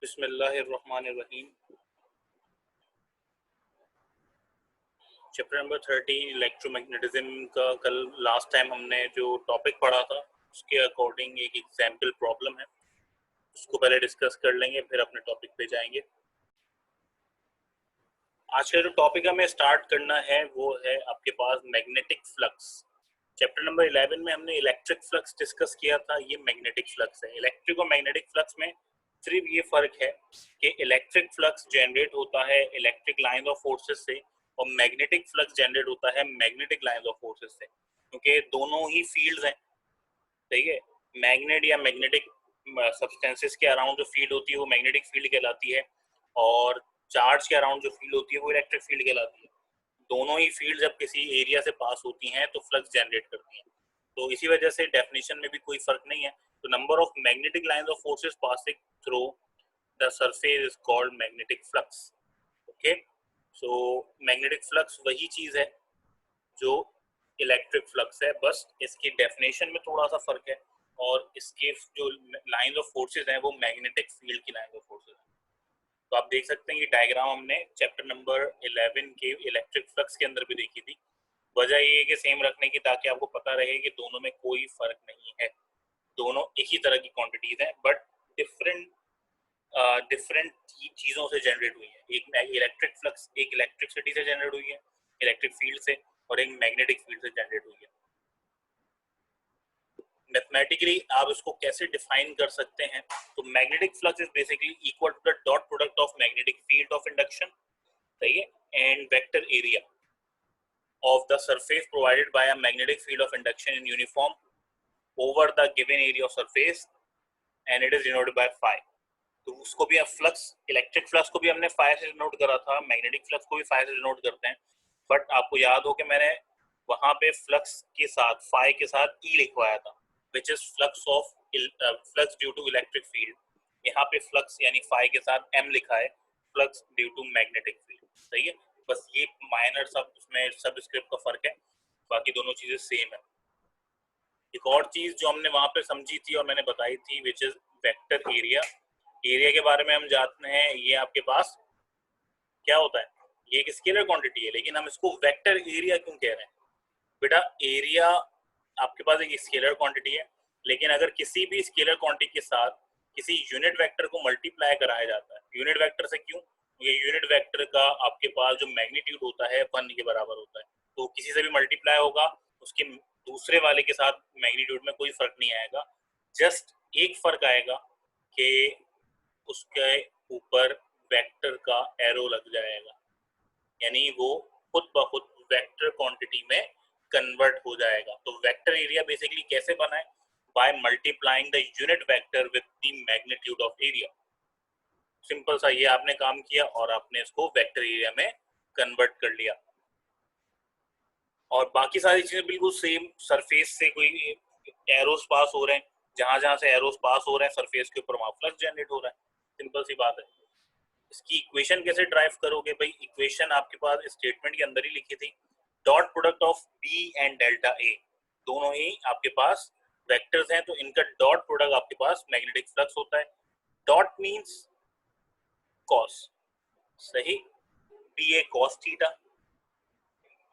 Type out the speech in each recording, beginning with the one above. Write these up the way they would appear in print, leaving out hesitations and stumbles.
बिस्मिल्लाहिर्रहमानिर्रहीम। Chapter number 13 electromagnetism का कल लास्ट टाइम हमने जो टॉपिक पढ़ा था उसके अकॉर्डिंग एक एग्जाम्पल प्रॉब्लम है, उसको पहले डिस्कस कर लेंगे, फिर अपने टॉपिक पे जाएंगे। आज का जो टॉपिक हमें स्टार्ट करना है वो है आपके पास मैग्नेटिक फ्लक्स। चैप्टर नंबर 11 में हमने इलेक्ट्रिक फ्लक्स डिस्कस किया था, ये मैग्नेटिक फ्लक्स है। इलेक्ट्रिक और मैग्नेटिक फ्लक्स में सिर्फ ये फर्क है कि इलेक्ट्रिक फ्लक्स जनरेट होता है इलेक्ट्रिक लाइन ऑफ फोर्सेस से और मैग्नेटिक फ्लक्स जनरेट होता है मैग्नेटिक लाइन ऑफ फोर्सेस से, क्योंकि दोनों ही फील्ड्स हैं। ठीक है, मैग्नेट या मैग्नेटिक सब्सटेंसेस के अराउंड जो फील्ड होती है वो मैग्नेटिक फील्ड कहलाती है और चार्ज के अराउंड जो फील्ड होती है वो इलेक्ट्रिक फील्ड कहलाती है। दोनों ही फील्ड जब किसी एरिया से पास होती हैं तो फ्लक्स जनरेट करती हैं, तो इसी वजह से डेफिनेशन में भी कोई फर्क नहीं है। तो number of magnetic lines of forces passing through the surface is called magnetic flux. Okay, so magnetic flux वही चीज है जो इलेक्ट्रिक फ्लक्स है, बस इसकी डेफिनेशन में थोड़ा सा फर्क है और इसके जो लाइंस ऑफ फोर्सेस हैं वो मैग्नेटिक फील्ड की लाइंस ऑफ फोर्सेस हैं। तो आप देख सकते हैं ये डायग्राम हमने चैप्टर नंबर 11 के इलेक्ट्रिक फ्लक्स के अंदर भी देखी थी। वजह ये है कि सेम रखने की, ताकि आपको पता रहे कि दोनों में कोई फर्क नहीं है, दोनों एक ही तरह की क्वांटिटीज हैं बट डिफरेंट डिफरेंट चीजों से जनरेट हुई है। एक इलेक्ट्रिक फ्लक्स एक इलेक्ट्रिसिटी से जनरेट हुई है, इलेक्ट्रिक फील्ड से, और एक मैग्नेटिक फील्ड से जनरेट हुई है। मैथमेटिकली आप इसको कैसे डिफाइन कर सकते हैं, तो magnetic flux is basically equal to the dot product of magnetic field of induction, सही है, and vector area of the surface provided by a magnetic field of induction in uniform over the given area of surface and it is denoted by phi। तो उसको भी flux, electric flux को भी हमने phi से denote करा था, magnetic flux को भी फाई से डिनोट करते हैं। बट आपको याद हो कि मैंने वहां पे फ्लक्स के साथ फाई के साथ ई लिखवाया था, which is flux of flux due to electric field. यहाँ पे फ्लक्स यानी फाई के साथ एम लिखा है, flux due to magnetic field. सही है, बस ये माइनर सब उसमें सब स्क्रिप्ट का फर्क है, बाकी दोनों चीजें सेम है। एक और चीज जो हमने वहां पे समझी थी और मैंने बताई थी, which is vector area. Area के बारे में हम जानते हैं, ये आपके पास क्या होता है, ये एक स्केलर क्वांटिटी है, लेकिन हम इसको वेक्टर एरिया क्यों कह रहे हैं? बेटा एरिया आपके पास एक स्केलर क्वांटिटी है, लेकिन अगर किसी भी स्केलर क्वांटिटी के साथ किसी यूनिट वेक्टर को मल्टीप्लाई कराया जाता है, यूनिट वेक्टर से क्यों? ये यूनिट वेक्टर का आपके पास जो मैग्नीट्यूड होता है 1 के बराबर होता है, तो किसी से भी मल्टीप्लाई होगा उसके दूसरे वाले के साथ मैग्नीट्यूड में कोई फर्क नहीं आएगा। जस्ट एक फर्क आएगा कि उसके ऊपर वेक्टर का एरो लग जाएगा, यानी वो खुद ब खुद वेक्टर क्वांटिटी में कन्वर्ट हो जाएगा। तो वेक्टर एरिया बेसिकली कैसे बना है? By multiplying the unit vector with the magnitude of area. Simple सा ये आपने काम किया और आपने इसको वेक्टर एरिया में कन्वर्ट कर लिया, और बाकी सारी चीजें बिल्कुल सेम। सरफेस से कोई एरोस पास हो रहे हैं, जहां जहां से एरोस पास हो रहे हैं सरफेस के ऊपर वहां फ्लक्स जनरेट हो रहा है, सिंपल सी बात है। इसकी इक्वेशन कैसे ड्राइव करोगे भाई? इक्वेशन आपके पास स्टेटमेंट के अंदर ही लिखी थी, dot product of B and delta A, दोनों ही आपके पास वेक्टर्स हैं, तो इनका डॉट प्रोडक्ट आपके पास मैग्नेटिक फ्लक्स होता है। डॉट मींस कॉस, सही, बी ए कॉस थीटा,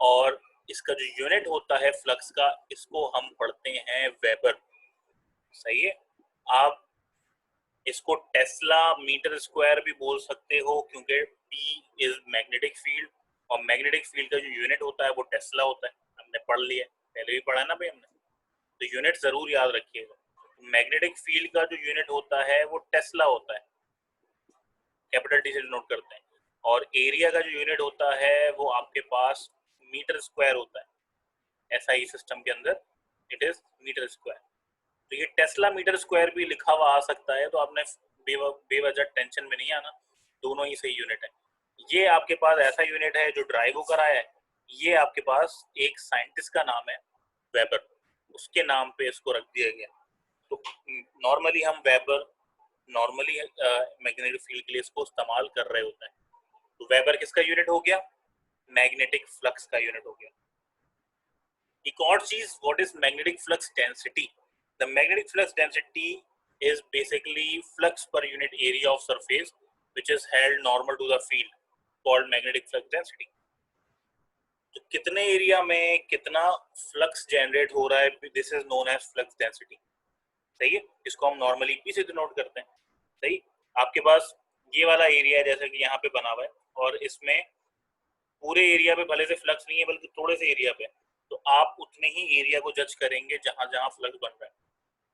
और इसका जो यूनिट होता है फ्लक्स का, इसको हम पढ़ते हैं वेबर, सही है। आप इसको टेस्ला मीटर स्क्वायर भी बोल सकते हो, क्योंकि पी इज मैग्नेटिक फील्ड और मैग्नेटिक फील्ड का जो यूनिट होता है वो टेस्ला होता है। हमने पढ़ लिया, पहले भी पढ़ा ना भाई हमने, तो यूनिट जरूर याद रखिएगा। मैग्नेटिक फील्ड का जो यूनिट होता है वो टेस्ला होता है, कैपिटल टी से डिनोट करते हैं, और एरिया का जो यूनिट होता है वो आपके पास मीटर स्क्वायर होता है। एसआई सिस्टम के अंदर इट इज मीटर स्क्वायर। तो ये टेस्ला मीटर स्क्वायर भी लिखा हुआ आ सकता है, तो आपने बेवजह टेंशन में नहीं आना, दोनों ही सही यूनिट है। ये आपके पास ऐसा यूनिट है जो ड्राइव कराया है, ये आपके पास एक साइंटिस्ट का नाम है वेबर, उसके नाम पे इसको रख दिया गया। तो नॉर्मली हम वेबर नॉर्मली मैग्नेटिक फील्ड के लिए इसको इस्तेमाल कर रहे होते हैं। तो वेबर किसका यूनिट हो गया? मैग्नेटिक फ्लक्स का यूनिट हो गया। एक और चीज, what is magnetic flux density? The magnetic flux density is basically flux per unit area of surface which is held normal to the field called magnetic flux density. तो कितने area में कितना फ्लक्स जनरेट हो रहा है, this is known as flux density. सही है, इसको हम नॉर्मली पी से डिनोट करते हैं। सही, आपके पास ये वाला एरिया है जैसे कि यहाँ पे बना हुआ है, और इसमें पूरे एरिया पे भले से फ्लक्स नहीं है बल्कि थोड़े से एरिया पे, तो आप उतने ही एरिया को जज करेंगे जहां जहां फ्लक्स बन रहा है।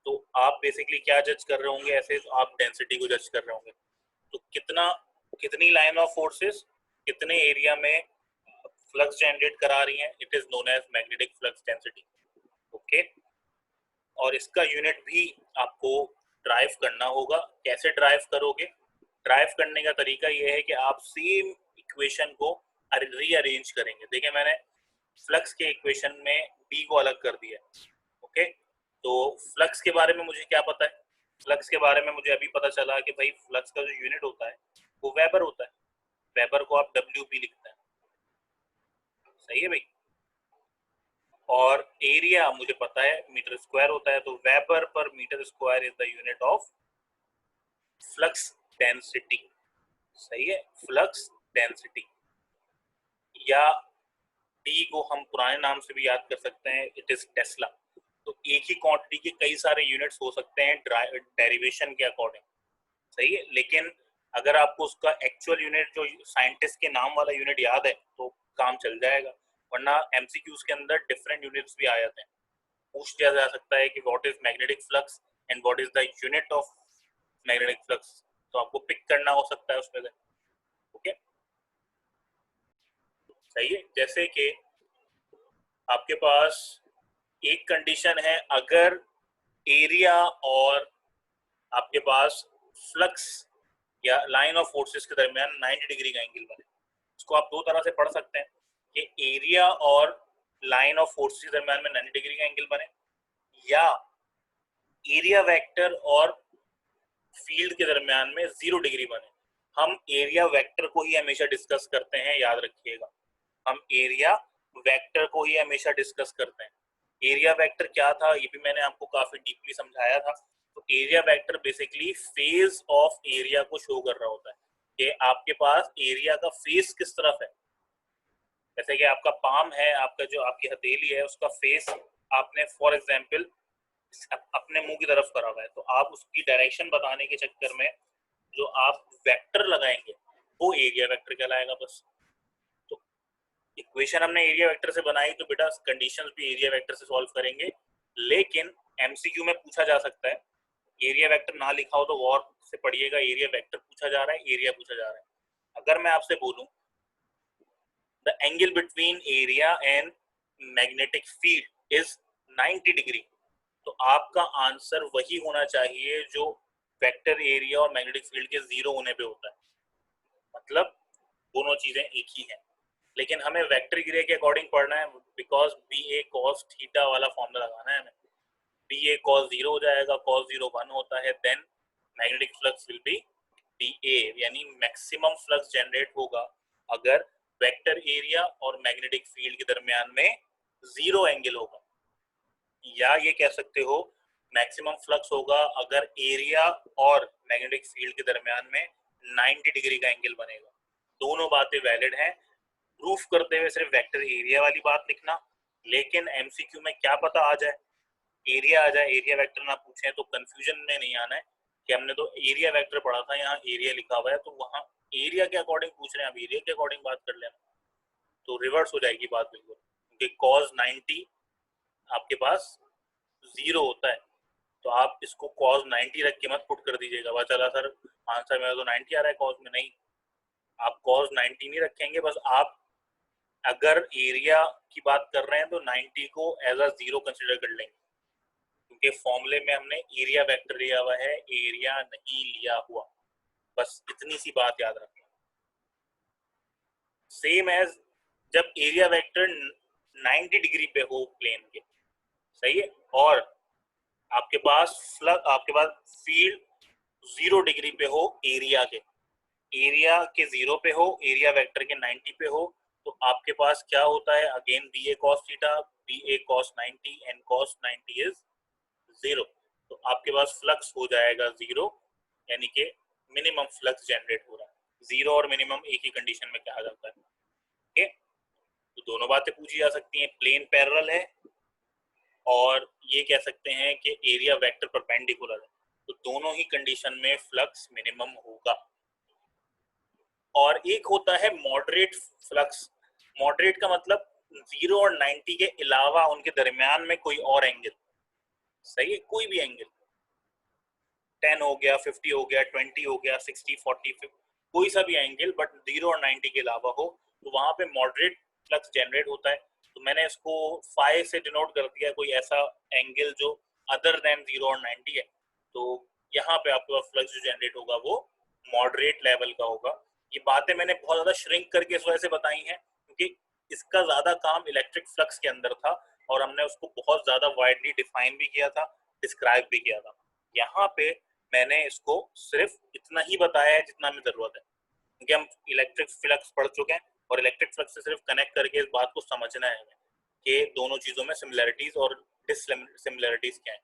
तो आप बेसिकली क्या जज कर रहे होंगे, ऐसे तो आप डेंसिटी को जज कर रहे होंगे। तो कितना, कितनी लाइन ऑफ फोर्सेस कितने एरिया में फ्लक्स जनरेट करा रही हैं, it is known as magnetic flux density. Okay, और इसका यूनिट भी आपको ड्राइव करना होगा। कैसे ड्राइव करोगे? ड्राइव करने का तरीका ये है कि आप सेम इक्वेशन को रीअरेंज करेंगे। देखिए मैंने फ्लक्स के इक्वेशन में बी को अलग कर दिया। ओके, तो फ्लक्स के बारे में मुझे क्या पता है? फ्लक्स के बारे में मुझे अभी पता चला कि भाई फ्लक्स का जो यूनिट होता है वो वेबर होता है। वेबर को आप डब्ल्यू पी लिखते हैं। सही है भाई। और एरिया मुझे पता है मीटर स्क्वायर होता है, तो weber per metre square is the unit of flux density. सही है, फ्लक्स डेंसिटी, या डी को हम पुराने नाम से भी याद कर सकते हैं, इट इज टेस्ला। तो एक ही क्वांटिटी के कई सारे यूनिट्स हो सकते हैं डेरिवेशन के अकॉर्डिंग। सही है, लेकिन अगर आपको उसका एक्चुअल यूनिट जो साइंटिस्ट के नाम वाला यूनिट याद है तो काम चल जाएगा, वरना एमसीक्यूज के अंदर डिफरेंट यूनिट्स भी आ जाते हैं। पूछ लिया जा सकता है कि what is magnetic flux and what is the unit of magnetic flux, तो आपको पिक करना हो सकता है उसमें से। ओके, सही है। जैसे कि आपके पास एक कंडीशन है, अगर एरिया और आपके पास फ्लक्स या लाइन ऑफ फोर्सेस के दरमियान 90 डिग्री का एंगल बने। इसको आप दो तरह से पढ़ सकते हैं कि एरिया और लाइन ऑफ फोर्सेस के दरमियान में 90 डिग्री का एंगल बने, या एरिया वेक्टर और फील्ड के दरमियान में 0 डिग्री बने। हम एरिया वेक्टर को ही हमेशा डिस्कस करते हैं, याद रखिएगा, हम एरिया वेक्टर को ही हमेशा डिस्कस करते हैं। एरिया वेक्टर क्या था ये भी मैंने आपको काफी डीपली समझाया था। तो area vector basically phase of area को शो कर रहा होता है कि आपके पास एरिया का फेस किस तरफ है। जैसे कि आपका पाम है, आपका जो आपकी हथेली है उसका फेस आपने फॉर एग्जांपल अपने मुंह की तरफ करा हुआ है, तो आप उसकी डायरेक्शन बताने के चक्कर में जो आप वेक्टर लगाएंगे वो एरिया वेक्टर कहलाएगा बस। तो इक्वेशन हमने एरिया वेक्टर से बनाई, तो बेटा कंडीशंस भी एरिया वेक्टर से सॉल्व करेंगे। लेकिन एमसीक्यू में पूछा जा सकता है, एरिया वेक्टर ना लिखा हो तो गौर से पढ़िएगा, एरिया वेक्टर पूछा जा रहा है, एरिया पूछा जा रहा है। अगर मैं आपसे बोलूं the angle between area and magnetic field is 90 degree, तो आपका आंसर वही होना चाहिए जो वेक्टर एरिया और मैग्नेटिक फील्ड के 0 होने पे होता है। मतलब दोनों चीजें एक ही हैं, लेकिन हमें वेक्टर एरिया के अकॉर्डिंग पढ़ना है, because B A cos theta वाला फॉर्मूला लगाना है हमें। बी ए कॉस 0 हो जाएगा, कॉस 0 1 होता है, then magnetic flux will be B A, यानी मैक्सिमम फ्लक्स जनरेट होगा अगर वेक्टर एरिया और मैग्नेटिक फील्ड के दरमियान में 0 एंगल होगा। या ये कह सकते हो मैक्सिमम फ्लक्स होगा अगर एरिया और मैग्नेटिक फील्ड के दरमियान में 90 डिग्री का एंगल बनेगा। दोनों बातें वैलिड हैं। प्रूफ करते हुए सिर्फ वेक्टर एरिया वाली बात लिखना, लेकिन एमसीक्यू में क्या पता आ जाए, एरिया आ जाए, एरिया वेक्टर ना पूछे तो कंफ्यूजन में नहीं आना है कि हमने तो एरिया वेक्टर पढ़ा था, यहाँ एरिया लिखा हुआ है, तो वहाँ एरिया के अकॉर्डिंग पूछ रहे हैं, अब एरिया के अकॉर्डिंग बात कर लेना, तो रिवर्स हो जाएगी बात बिल्कुल। क्योंकि कॉस 90 आपके पास 0 होता है, तो आप इसको कॉस 90 रख के मत पुट कर दीजिएगा, वह चला सर आंसर मेरा तो 90 आ रहा है कॉस में, नहीं, आप कॉस 90 नहीं रखेंगे। बस आप अगर एरिया की बात कर रहे हैं तो 90 को एज अ 0 कंसिडर कर लेंगे, क्योंकि फॉर्मूले में हमने एरिया वेक्टर लिया हुआ है, एरिया नहीं लिया हुआ। बस इतनी सी बात याद रखना। सेम एज जब एरिया वेक्टर 90 डिग्री पे हो प्लेन के, सही है, और आपके पास फील्ड 0 डिग्री पे हो एरिया के, एरिया के 0 पे हो, एरिया वेक्टर के 90 पे हो, तो आपके पास क्या होता है, again B A cos theta, B A cos 90 and cos 90 is 0। तो आपके पास फ्लक्स हो जाएगा 0, यानी कि मिनिमम फ्लक्स जनरेट हो रहा है। 0 और मिनिमम एक ही कंडीशन में कहा जाता है। ओके, तो दोनों बातें पूछी जा सकती हैं, प्लेन पैरेलल है और ये कह सकते हैं कि एरिया वेक्टर परपेंडिकुलर है, तो दोनों ही कंडीशन में फ्लक्स मिनिमम होगा। और एक होता है मॉडरेट फ्लक्स। मॉडरेट का मतलब 0 और 90 के अलावा उनके दरमियान में कोई और एंगल, सही है, कोई भी एंगल, 10 हो गया, 50 हो गया, 20 हो गया, 60, 40, कोई सा भी एंगल, बट 0 और 90 के अलावा हो, तो वहां पे मॉडरेट फ्लक्स जनरेट होता है। तो मैंने इसको फाई से डिनोट कर दिया, कोई ऐसा एंगल जो अदर देन 0 और 90 है। तो यहाँ पे आपके पास फ्लक्स जो जनरेट होगा वो मॉडरेट लेवल का होगा। ये बातें मैंने बहुत ज्यादा श्रिंक करके इस वजह से बताई हैं क्योंकि इसका ज्यादा काम इलेक्ट्रिक फ्लक्स के अंदर था और हमने उसको बहुत ज्यादा वाइडली डिफाइन भी किया था, डिस्क्राइब भी किया था। यहाँ पे मैंने इसको सिर्फ इतना ही बताया है जितना हमें जरूरत है, क्योंकि हम इलेक्ट्रिक फ्लक्स पढ़ चुके हैं और इलेक्ट्रिक फ्लक्स से सिर्फ कनेक्ट करके इस बात को समझना है कि दोनों चीजों में सिमिलरिटीज और डिससिमिलरिटीज क्या है।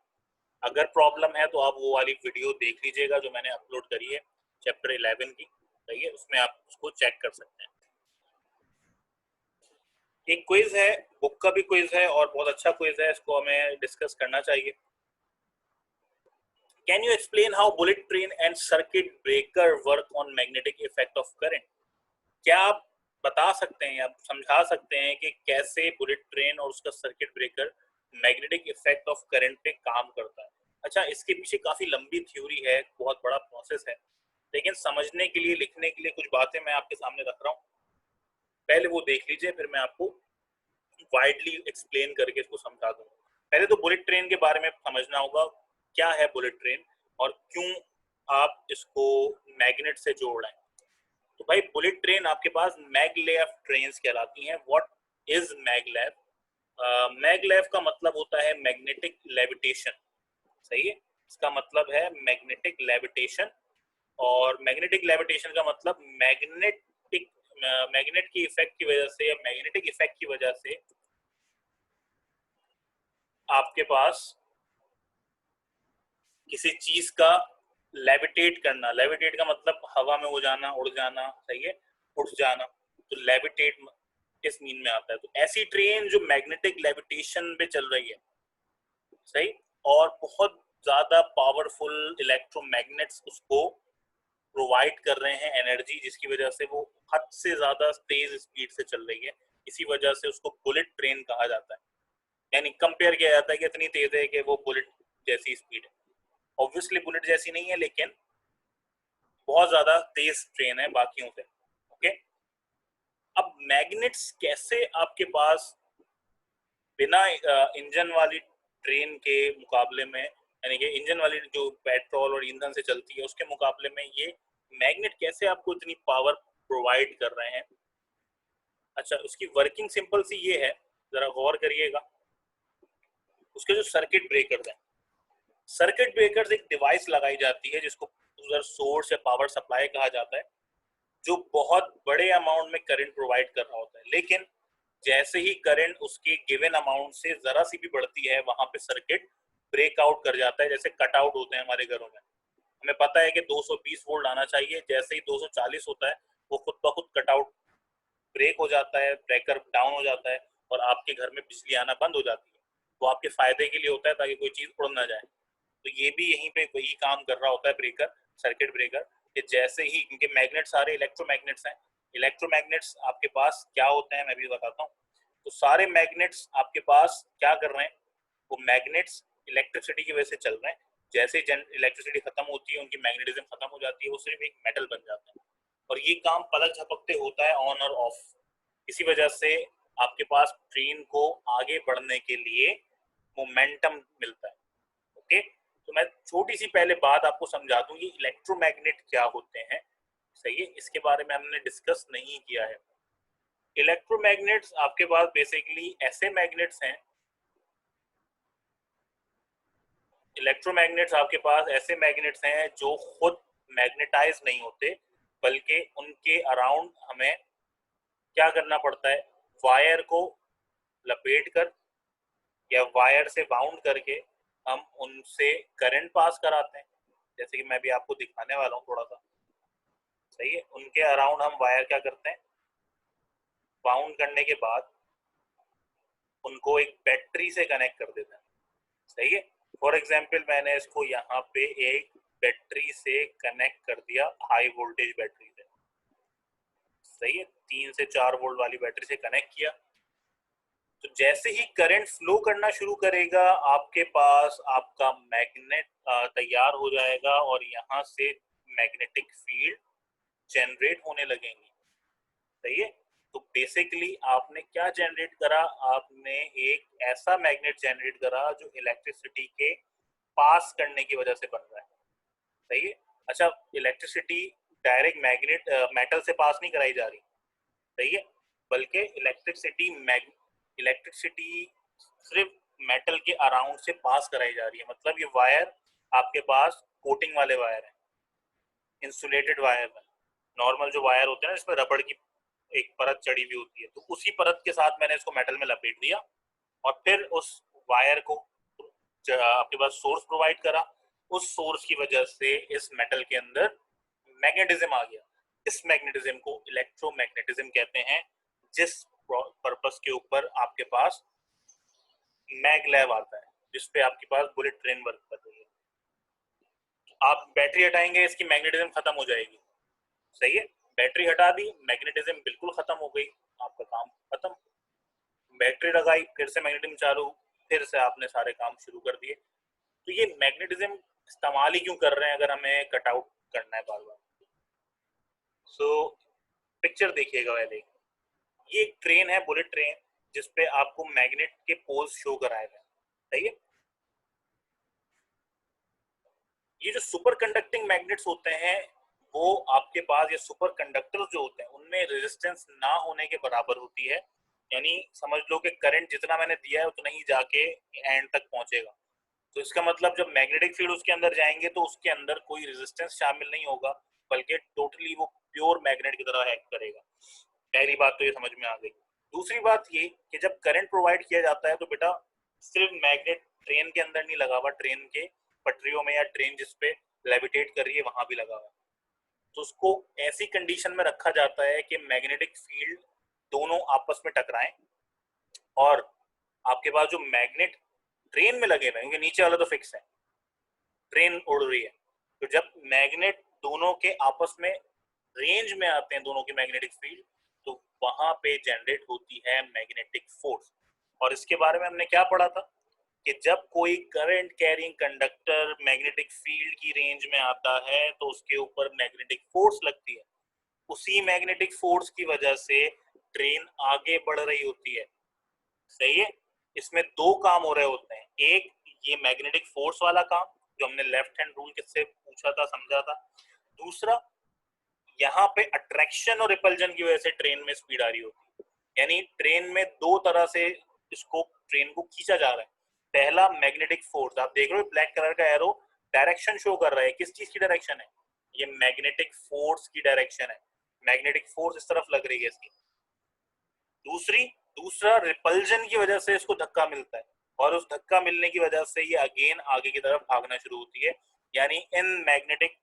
अगर प्रॉब्लम है तो आप वो वाली वीडियो देख लीजिएगा जो मैंने अपलोड करी है चैप्टर 11 की, सही है, उसमें आप उसको चेक कर सकते हैं। एक क्विज है, बुक का भी क्विज है और बहुत अच्छा क्विज है, इसको हमें डिस्कस करना चाहिए। Can you explain how bullet train and circuit breaker work on magnetic effect of current? क्या आप बता सकते हैं, आप समझा सकते हैं कि कैसे बुलेट ट्रेन और उसका circuit breaker magnetic effect of current पे काम करता है? अच्छा, इसके पीछे काफी लंबी थ्योरी है, बहुत बड़ा प्रोसेस है, लेकिन समझने के लिए, लिखने के लिए कुछ बातें मैं आपके सामने रख रहा हूँ। पहले वो देख लीजिए, फिर मैं आपको वाइडली एक्सप्लेन करके इसको समझा दूंगा। पहले तो बुलेट ट्रेन के बारे में समझना होगा, क्या है बुलेट ट्रेन और क्यों आप इसको मैग्नेट से जोड़ रहे हैं। तो भाई बुलेट ट्रेन आपके पास मैगलेव ट्रेन्स कहलाती हैं। What is maglev? मैगलेव का मतलब होता है मैग्नेटिक लेविटेशन, सही है, इसका मतलब है मैग्नेटिक लेविटेशन। और मैग्नेटिक लेविटेशन का मतलब मैग्नेटिक मैग्नेट की इफेक्ट की वजह से या मैग्नेटिक इफेक्ट की वजह से आपके पास किसी चीज का लेविटेट करना, लेविटेट का मतलब हवा में हो जाना, उड़ जाना, सही है, उड़ जाना, तो लेविटेट इस मीन में आता है। तो ऐसी ट्रेन जो मैग्नेटिक लेविटेशन पे चल रही है, सही, और बहुत ज्यादा पावरफुल इलेक्ट्रोमैग्नेट्स उसको प्रोवाइड कर रहे हैं एनर्जी, जिसकी वजह से वो हद से ज्यादा तेज स्पीड से चल रही है, इसी वजह से उसको बुलेट ट्रेन कहा जाता है। यानी कंपेयर किया जाता है कि इतनी तेज है कि वो बुलेट जैसी स्पीड है। ऑब्वियसली बुलेट जैसी नहीं है, लेकिन बहुत ज्यादा तेज ट्रेन है बाकियों से। ओके, अब मैग्नेट्स कैसे आपके पास बिना इंजन वाली ट्रेन के मुकाबले में, यानी कि इंजन वाली जो पेट्रोल और ईंधन से चलती है उसके मुकाबले में ये मैग्नेट कैसे आपको इतनी पावर प्रोवाइड कर रहे हैं? अच्छा, उसकी वर्किंग सिंपल सी ये है, जरा गौर करिएगा। उसके जो सर्किट ब्रेकर्स हैं, सर्किट ब्रेकर्स एक डिवाइस लगाई जाती है जिसको उधर सोर्स या पावर सप्लाई कहा जाता है, जो बहुत बड़े अमाउंट में करंट प्रोवाइड कर रहा होता है। लेकिन जैसे ही करंट उसके गिवन अमाउंट से जरा सी भी बढ़ती है, वहां पे सर्किट ब्रेकआउट कर जाता है। जैसे कटआउट होते हैं हमारे घरों में, हमें पता है कि 220 वोल्ट आना चाहिए, जैसे ही 240 होता है वो खुद ब खुद कटआउट ब्रेक हो जाता है, ब्रेकर डाउन हो जाता है और आपके घर में बिजली आना बंद हो जाती है। वो आपके फायदे के लिए होता है ताकि कोई चीज उड़ ना जाए। तो ये भी यहीं पे वही काम कर रहा होता है ब्रेकर, सर्किट ब्रेकर, कि जैसे ही, क्योंकि मैग्नेट सारे इलेक्ट्रोमैग्नेट्स हैं, इलेक्ट्रोमैग्नेट्स आपके पास क्या होते हैं मैं भी बताता हूँ। तो सारे मैग्नेट्स आपके पास क्या कर रहे हैं, वो मैग्नेट्स इलेक्ट्रिसिटी की वजह से चल रहे हैं। जैसे ही इलेक्ट्रिसिटी खत्म होती है, उनकी मैग्नेटिज्म खत्म हो जाती है, वो सिर्फ एक मेटल बन जाता है और ये काम पलक झपकते होता है, ऑन और ऑफ। इसी वजह से आपके पास ट्रेन को आगे बढ़ने के लिए मोमेंटम मिलता है। ओके, तो मैं छोटी सी पहले बात आपको समझा दूं, ये इलेक्ट्रोमैग्नेट क्या होते हैं, सही है, इसके बारे में हमने डिस्कस नहीं किया है। इलेक्ट्रोमैग्नेट्स आपके पास बेसिकली ऐसे मैग्नेट्स हैं, इलेक्ट्रोमैग्नेट्स आपके पास ऐसे मैग्नेट्स हैं जो खुद मैग्नेटाइज नहीं होते, बल्कि उनके अराउंड हमें क्या करना पड़ता है, वायर को लपेट कर या वायर से बाउंड करके हम उनसे करंट पास कराते हैं, जैसे कि मैं भी आपको दिखाने वाला हूँ थोड़ा सा। सही है, उनके अराउंड हम वायर क्या करते हैं, बाउंड करने के बाद उनको एक बैटरी से कनेक्ट कर देते हैं। सही है, फॉर एग्जाम्पल मैंने इसको यहाँ पे एक बैटरी से कनेक्ट कर दिया, हाई वोल्टेज बैटरी से। सही है, 3 से 4 वोल्ट वाली बैटरी से कनेक्ट किया। तो जैसे ही करंट फ्लो करना शुरू करेगा, आपके पास आपका मैग्नेट तैयार हो जाएगा और यहाँ से मैग्नेटिक फील्ड जनरेट होने लगेंगी। सही है, तो बेसिकली आपने क्या जनरेट करा, आपने एक ऐसा मैग्नेट जनरेट करा जो इलेक्ट्रिसिटी के पास करने की वजह से बन रहा है। सही है, अच्छा, इलेक्ट्रिसिटी डायरेक्ट मैग्नेट मेटल से पास नहीं कराई जा रही। सही है, बल्कि इलेक्ट्रिसिटी सिर्फ मेटल के अराउंड से पास कराई जा रही है। मतलब ये वायर आपके पास कोटिंग वाले वायर हैं, इंसुलेटेड वायर है। नॉर्मल जो वायर होते हैं ना, इसमें रबड़ की एक परत चढ़ी हुई होती है, तो उसी परत के साथ मैंने इसको मेटल में लपेट दिया और फिर उस वायर को आपके पास सोर्स प्रोवाइड करा। उस सोर्स की वजह से इस मेटल के अंदर मैग्नेटिज्म आ गया। इस मैग्नेटिज्म को इलेक्ट्रोमैग्नेटिज्म कहते हैं, जिस पर्पस के ऊपर आपके पास मैगलेव आता है, जिसपे आपके पास बुलेट ट्रेन वर्क कर रही है। आप बैटरी हटाएंगे, इसकी मैग्नेटिज्म खत्म हो जाएगी। सही है, बैटरी हटा दी, मैग्नेटिज्म बिल्कुल खत्म हो गई, आपका काम खत्म। बैटरी लगाई, फिर से मैग्नेटिज्म चालू, फिर से आपने सारे काम शुरू कर दिए। तो ये मैग्नेटिज्म इस्तेमाल ही क्यों कर रहे हैं अगर हमें कट आउट करना है बार बार। सो पिक्चर देखिएगा पहले, ये एक ट्रेन है, बुलेट ट्रेन, जिसपे आपको मैग्नेट के पोल्स शो कराए गए। सही है, ये जो सुपर कंडक्टिंग मैग्नेट्स होते हैं, वो आपके पास ये सुपर कंडक्टर्स जो होते हैं उनमें रेजिस्टेंस ना होने के बराबर होती है। यानी समझ लो कि करंट जितना मैंने दिया है उतना ही जाके एंड तक पहुंचेगा। तो इसका मतलब जब मैग्नेटिक फील्ड उसके अंदर जाएंगे तो उसके अंदर कोई रेजिस्टेंस शामिल नहीं होगा, बल्कि टोटली वो प्योर मैग्नेट की तरह एक्ट करेगा। पहली बात तो ये समझ में आ गई। दूसरी बात ये कि जब करंट प्रोवाइड किया जाता है तो बेटा सिर्फ मैग्नेट ट्रेन के अंदर नहीं लगा हुआ, ट्रेन के पटरियों में या ट्रेन जिसपे लेविटेट कर रही है वहां भी लगा हुआ। तो उसको ऐसी कंडीशन में रखा जाता है कि मैग्नेटिक फील्ड दोनों आपस में टकराएं और आपके पास जो मैग्नेट ट्रेन में लगे हुए, क्योंकि नीचे वाला तो फिक्स है, ट्रेन उड़ रही है, तो जब मैग्नेट दोनों के आपस में रेंज में आते हैं, दोनों की मैग्नेटिक फील्ड, तो वहां पे जनरेट होती है मैग्नेटिक फोर्स। और इसके बारे में हमने क्या पढ़ा था कि जब कोई current carrying conductor magnetic field की रेंज में आता है तो उसके ऊपर मैग्नेटिक फोर्स लगती है। उसी मैग्नेटिक फोर्स की वजह से ट्रेन आगे बढ़ रही होती है। सही है, इसमें दो काम हो रहे होते हैं, एक ये मैग्नेटिक फोर्स वाला काम जो हमने लेफ्ट हैंड रूल किससे पूछा था, समझा था। दूसरा, यहाँ पे अट्रैक्शन और रिपल्जन की वजह से ट्रेन में स्पीड आ रही होती है। यानी ट्रेन में दो तरह से इसको ट्रेन को खींचा जा रहा है। पहला मैग्नेटिक फोर्स, आप देख रहे हो ब्लैक कलर का एरो डायरेक्शन शो कर रहा है, किस चीज की डायरेक्शन है, ये मैग्नेटिक फोर्स की डायरेक्शन है। मैग्नेटिक फोर्स इस तरफ लग रही है इसकी। दूसरा रिपल्जन की वजह से इसको धक्का मिलता है और उस धक्का मिलने की वजह से ये अगेन आगे की तरफ भागना शुरू होती है। यानी इन मैग्नेटिक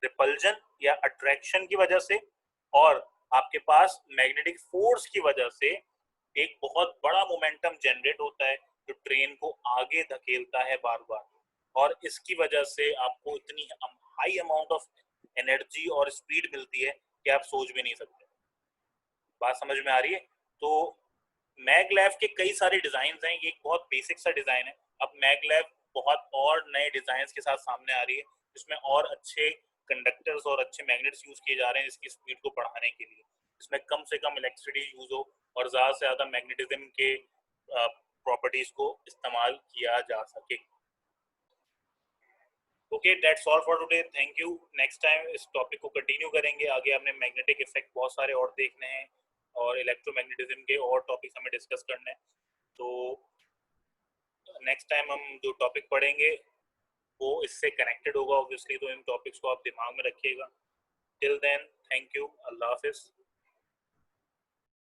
रिपल्जन या अट्रैक्शन की वजह से और आपके पास मैग्नेटिक फोर्स की वजह से एक बहुत बड़ा मोमेंटम जनरेट होता है जो ट्रेन को आगे धकेलता है बार बार, और इसकी वजह से आपको इतनी हाई अमाउंट ऑफ एनर्जी और स्पीड मिलती है कि आप सोच भी नहीं सकते। बात समझ में आ रही है? तो मैगलेव के कई सारे डिजाइन हैं, ये एक बहुत बेसिक सा डिजाइन है। अब मैगलेव बहुत और नए डिजाइन के साथ सामने आ रही है, जिसमें और अच्छे कंडक्टर्स और अच्छे मैग्नेट्स यूज किए जा रहे हैं इसकी स्पीड को बढ़ाने के लिए, इसमें कम से कम इलेक्ट्रिसिटी यूज हो और ज्यादा से ज्यादा मैग्नेटिज्म के प्रॉपर्टीज को इस्तेमाल किया जा सके। Okay, that's all for today, thank you. Next time इस टॉपिक को कंटिन्यू करेंगे, आगे हमने मैग्नेटिक इफेक्ट बहुत सारे और देखने हैं और इलेक्ट्रोमैग्नेटिज्म के और टॉपिक्स हमें डिस्कस करने हैं। तो नेक्स्ट टाइम हम जो टॉपिक पढ़ेंगे वो इससे कनेक्टेड होगा ऑब्वियसली, तो इन टॉपिक्स को आप दिमाग में रखिएगा। टिल देन, थैंक यू, अल्लाह हाफिज।